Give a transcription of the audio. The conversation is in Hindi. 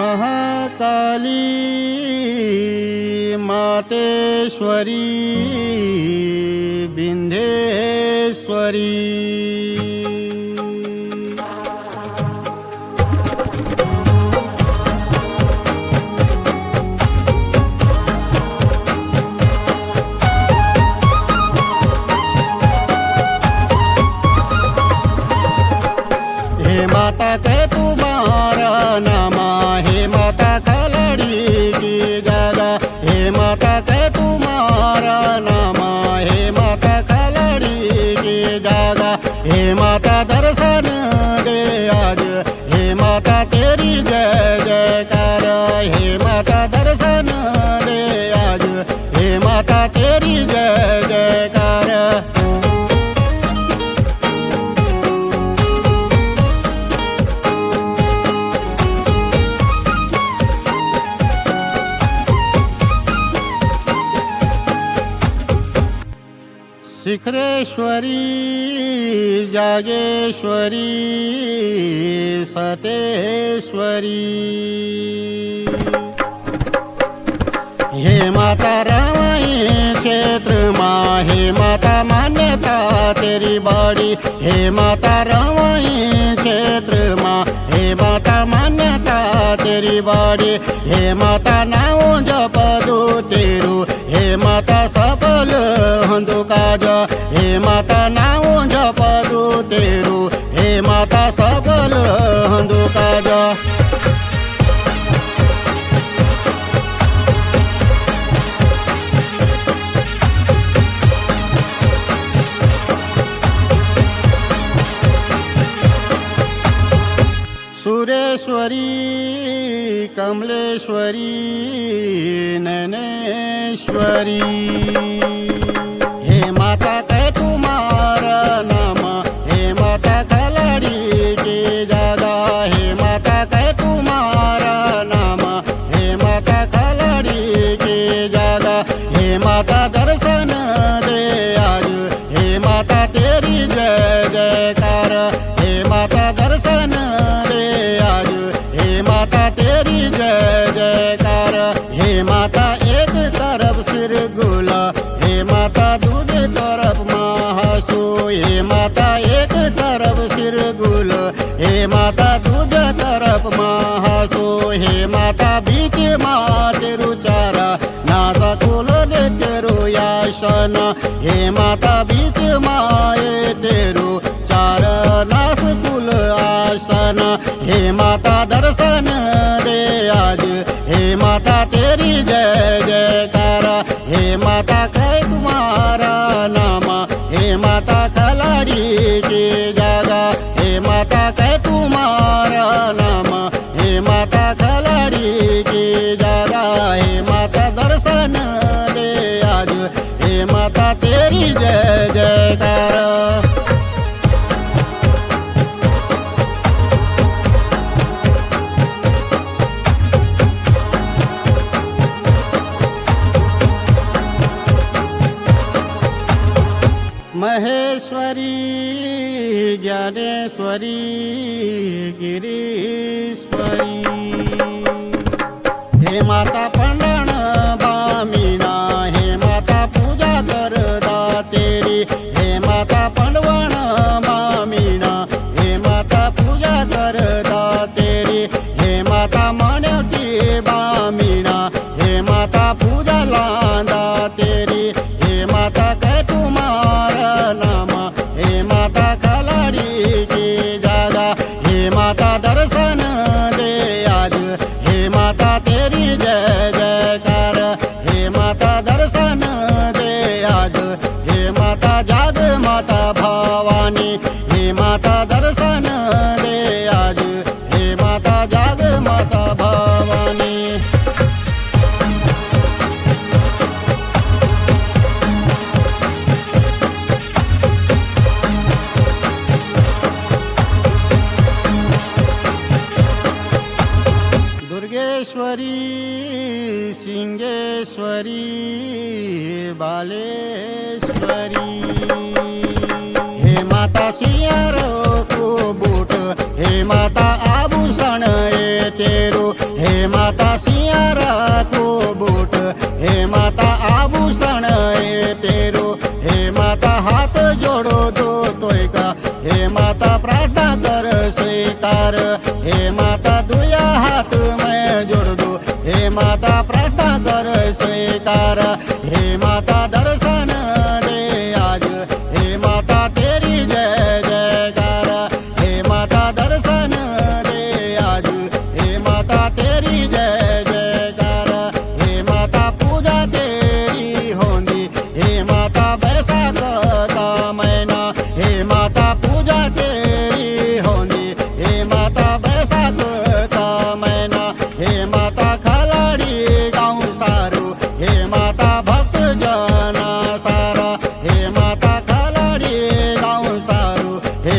महाकाली मातेश्वरी विंध्येश्वरी। हे माता के तुम्हारा नामा, हे माता खलड़ी की जगह। हे माता के तुम्हारा नामा, हे माता खलड़ी की जगह। हे माता दर्शन दे आज, हे माता तेरी जय जयकार। हे माता दर्शन दे आज, हे माता तेरी जय जयकार। शिखरेश्वरी जागेश्वरी सतेश्वरी। हे माता रमाई क्षेत्र माँ, हे माता मान्यता तेरी बड़ी। हे माता रमाई क्षेत्र माँ, हे माता मान्यता तेरी बड़ी। हे माता नाव जपदू तेरू, हे माता सफल हंदू काज। हे माता नाव जपदू तेरू, हे माता सफल हंदू काज। सुरेश्वरी कमलेश्वरी नैनेश्वरी। हे माता के तुम्हारा नाम, हे माता खलड़ी की जगह। हे माता के तुम्हारा नाम, हे माता खलड़ी की जगह। हे माता दर्शन दे आज, हे माता तेरी जय जयकार। हे माता दर्शन दे आज, हे माता तेरी जय जयकार। हे माता एक तरफ सिर गुला, हे माता दूसरी तरफ महासु। हे माता एक तरफ सिर गुल, हे माता दूसरी तरफ महासु। हे माता बीच माँ तेरु चारा, नासा कुल तेरु यासन। हे माता बीच माए तेरु चार नास कुल आसन। हे माता दर्शन दे आज, हे माता तेरी जय जयकार। हे माता कै तुम्हारा नाम, हे माता खलड़ी की जगह। हे माता कै तुम्हारा नाम, हे माता खलड़ी की जगह। हे माता दर्शन दे आज, हे माता तेरी जय जयकार। महेश्वरी ज्ञानेश्वरी गिरीश्वरी। हे माता पंडण बामीना, हे माता पूजा करदा तेरी। हे माता पंडवण बामीना, हे माता पूजा करदा तेरी। हे माता मणवटी बामीना, हे माता पूजा लांदा तेरी। हे माता कै तुम्हारा नाम, हे माता खलड़ी की जगह। हे माता दर्शन दे आज, हे माता तेरी जय जयकार। हे माता दर्शन दे आज, हे माता जाग माता भवानी। हे माता दर्शन दे आज, हे माता जाग माता भवानी। दुर्गेश्वरी सिंहेश्वरी बालेश्वरी। हे माता सिंहारो को बूट, हे माता आभूषण ए तेरू। हे होतोय का? हे माता प्रार्थना कर स्वीकार, हे माता दुया हाथ मैं जोड़ दूं, हे माता प्रार्थना कर स्वीकार, हे माता दर्शन दे आज, हे माता तेरी जय जयकार, हे माता दर्शन दे आज, हे माता तेरी जय जयकार, हे माता पूजा तेरी होंदी, हे माता बैसाख का महीना, हे माता पूजा तेरी होंदी, हे माता बैसाख का महीना, हे माता खलाड़ी गाँव सारू, हे माता भक्त जना सारा, हे माता खलाड़ी गाँव सारू, हे